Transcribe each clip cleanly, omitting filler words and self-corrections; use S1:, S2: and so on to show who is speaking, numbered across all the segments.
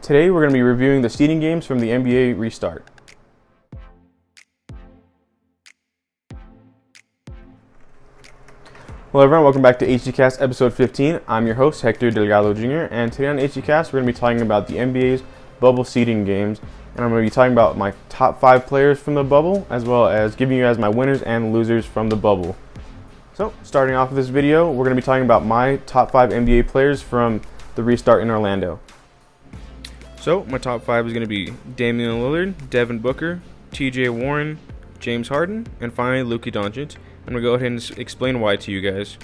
S1: Today we're going to be reviewing the seeding games from the NBA restart. Hello everyone, welcome back to HDcast episode 15. I'm your host, Hector Delgado Jr., and today on HDcast we're going to be talking about the NBA's bubble seeding games, and I'm going to be talking about my top 5 players from the bubble, as well as giving you guys my winners and losers from the bubble. So, starting off with this video, we're going to be talking about my top 5 NBA players from the restart in Orlando. So, my top 5 is going to be Damian Lillard, Devin Booker, TJ Warren, James Harden, and finally Luka Doncic. I'm going to go ahead and explain why to you guys.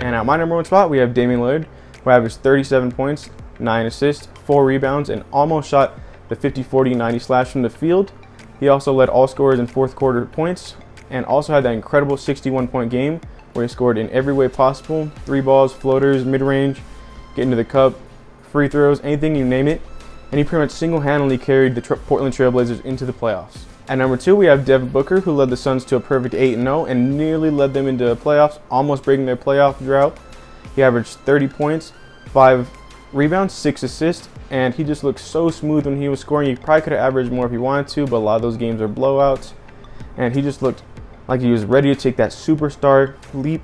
S1: And at my number 1 spot, we have Damian Lillard, who averaged 37 points, 9 assists, 4 rebounds, and almost shot the 50-40-90 slash from the field. He also led all scorers in fourth quarter points, and also had that incredible 61-point game where he scored in every way possible: 3 balls, floaters, mid-range, getting to the cup, free throws, anything you name it. And he pretty much single-handedly carried the Portland Trail Blazers into the playoffs. At number 2, we have Devin Booker, who led the Suns to a perfect 8-0 and nearly led them into the playoffs, almost breaking their playoff drought. He averaged 30 points, 5 rebounds, 6 assists, and he just looked so smooth when he was scoring. He probably could have averaged more if he wanted to, but a lot of those games are blowouts. And he just looked like he was ready to take that superstar leap.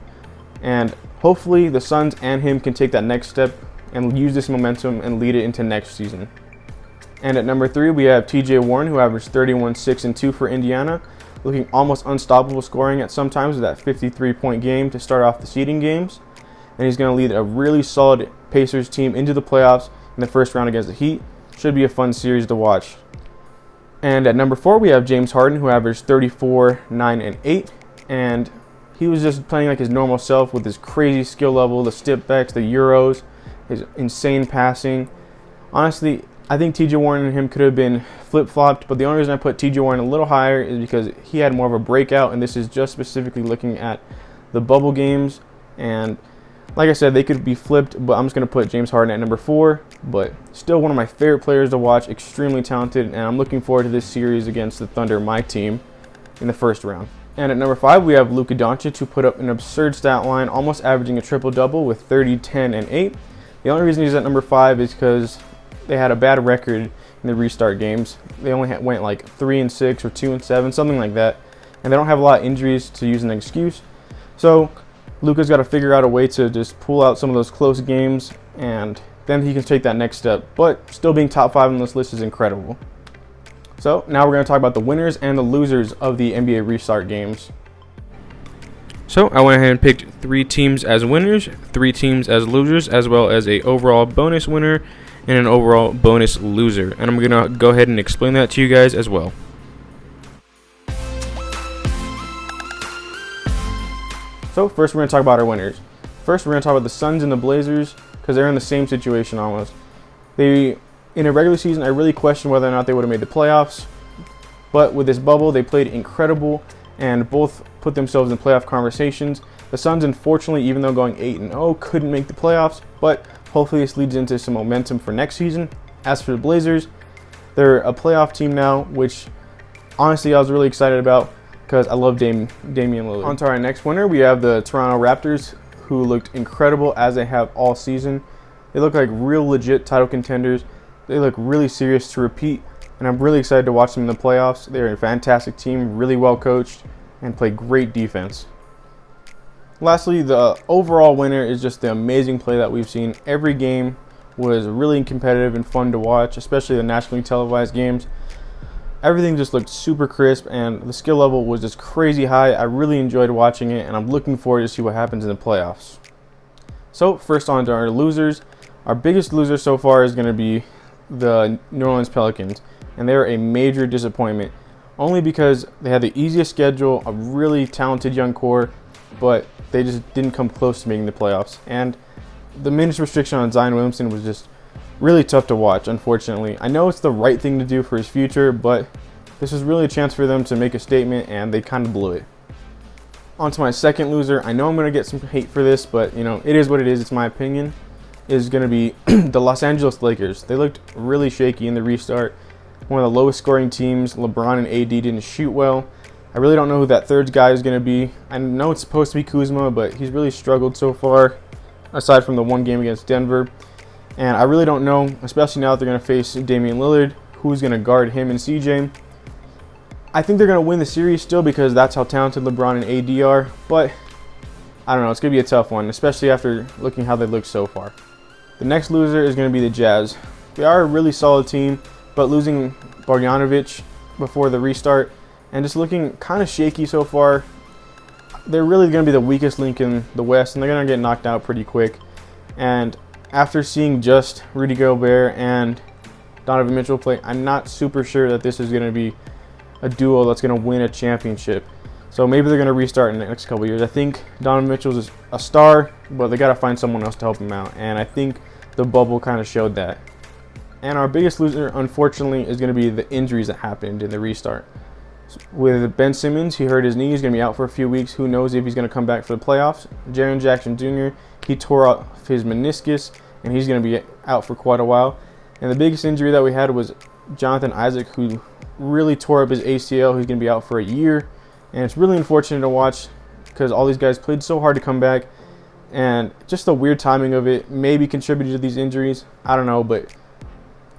S1: And hopefully the Suns and him can take that next step and use this momentum and lead it into next season. And at number 3, we have TJ Warren, who averaged 31, 6, and 2 for Indiana, looking almost unstoppable scoring at some times with that 53-point game to start off the seeding games. And he's going to lead a really solid Pacers team into the playoffs in the first round against the Heat. Should be a fun series to watch. And at number 4, we have James Harden, who averaged 34, 9, and 8. And he was just playing like his normal self with his crazy skill level, the step backs, the euros, his insane passing. Honestly, I think TJ Warren and him could have been flip-flopped, but the only reason I put TJ Warren a little higher is because he had more of a breakout, and this is just specifically looking at the bubble games. And like I said, they could be flipped, but I'm just going to put James Harden at number 4, but still one of my favorite players to watch, extremely talented, and I'm looking forward to this series against the Thunder, my team, in the first round. And at number 5, we have Luka Doncic, who put up an absurd stat line, almost averaging a triple-double with 30, 10, and 8. The only reason he's at number 5 is because they had a bad record in the restart games. They only went like 3-6 or 2-7, something like that. And they don't have a lot of injuries to use an excuse. So Luka's got to figure out a way to just pull out some of those close games, and then he can take that next step. But still being top 5 on this list is incredible. So now we're going to talk about the winners and the losers of the NBA restart games. So I went ahead and picked 3 teams as winners, 3 teams as losers, as well as a overall bonus winner and an overall bonus loser. And I'm going to go ahead and explain that to you guys as well. So first we're going to talk about our winners. First we're going to talk about the Suns and the Blazers, because they're in the same situation almost. In a regular season, I really questioned whether or not they would have made the playoffs. But with this bubble, they played incredible and both put themselves in playoff conversations. The Suns, unfortunately, even though going 8-0, couldn't make the playoffs, but hopefully this leads into some momentum for next season. As for the Blazers, they're a playoff team now, which honestly I was really excited about because I love Damian Lillard. On to our next winner, we have the Toronto Raptors, who looked incredible as they have all season. They look like real legit title contenders. They look really serious to repeat, and I'm really excited to watch them in the playoffs. They're a fantastic team, really well coached, and play great defense. Lastly, the overall winner is just the amazing play that we've seen. Every game was really competitive and fun to watch, especially the nationally televised games. Everything just looked super crisp, and the skill level was just crazy high. I really enjoyed watching it, and I'm looking forward to see what happens in the playoffs. So first on to our losers. Our biggest loser so far is going to be the New Orleans Pelicans, and they're a major disappointment, only because they had the easiest schedule, a really talented young core, but they just didn't come close to making the playoffs. And the minutes restriction on Zion Williamson was just really tough to watch, unfortunately. I know it's the right thing to do for his future, but this was really a chance for them to make a statement, and they kind of blew it. On to my second loser. I know I'm going to get some hate for this, but it is what it is. It's my opinion. Is going to be the Los Angeles Lakers. They looked really shaky in the restart. One of the lowest scoring teams. LeBron and AD didn't shoot well. I really don't know who that third guy is going to be. I know it's supposed to be Kuzma, but he's really struggled so far, aside from the one game against Denver. And I really don't know, especially now that they're going to face Damian Lillard, who's going to guard him and CJ. I think they're going to win the series still because that's how talented LeBron and AD are. But I don't know, it's going to be a tough one, especially after looking how they look so far. The next loser is going to be the Jazz. They are a really solid team, but losing Bogdanovic before the restart and just looking kind of shaky so far, they're really going to be the weakest link in the West, and they're going to get knocked out pretty quick. And after seeing just Rudy Gobert and Donovan Mitchell play, I'm not super sure that this is going to be a duo that's going to win a championship. So maybe they're going to restart in the next couple years. I think Donovan Mitchell's a star, but they got to find someone else to help him out. And I think the bubble kind of showed that. And our biggest loser, unfortunately, is going to be the injuries that happened in the restart. With Ben Simmons, he hurt his knee. He's going to be out for a few weeks. Who knows if he's going to come back for the playoffs. Jaren Jackson Jr., he tore off his meniscus, and he's going to be out for quite a while. And the biggest injury that we had was Jonathan Isaac, who really tore up his ACL. He's going to be out for a year. And it's really unfortunate to watch because all these guys played so hard to come back. And just the weird timing of it maybe contributed to these injuries. I don't know, but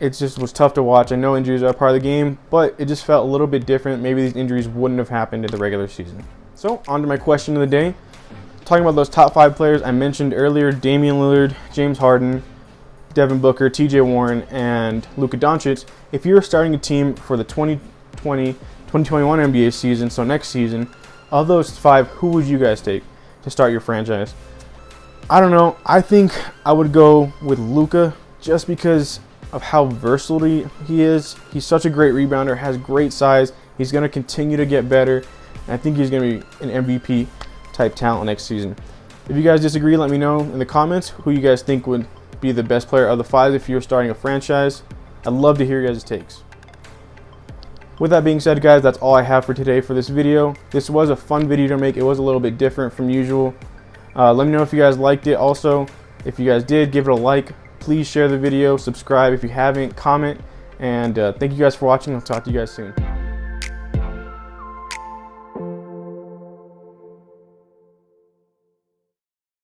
S1: it just was tough to watch. I know injuries are a part of the game, but it just felt a little bit different. Maybe these injuries wouldn't have happened in the regular season. So, on to my question of the day. Talking about those top 5 players I mentioned earlier, Damian Lillard, James Harden, Devin Booker, TJ Warren, and Luka Doncic. If you were starting a team for the 2020-2021 NBA season, so next season, of those 5, who would you guys take to start your franchise? I don't know. I think I would go with Luka just because of how versatile he is. He's such a great rebounder, has great size. He's going to continue to get better. And I think he's going to be an MVP type talent next season. If you guys disagree, let me know in the comments who you guys think would be the best player of the 5 if you're starting a franchise. I'd love to hear your guys' takes. With that being said, guys, that's all I have for today for this video. This was a fun video to make. It was a little bit different from usual. Let me know if you guys liked it. Also, if you guys did, give it a like. Please share the video, subscribe if you haven't, comment, and thank you guys for watching. I'll talk to you guys soon.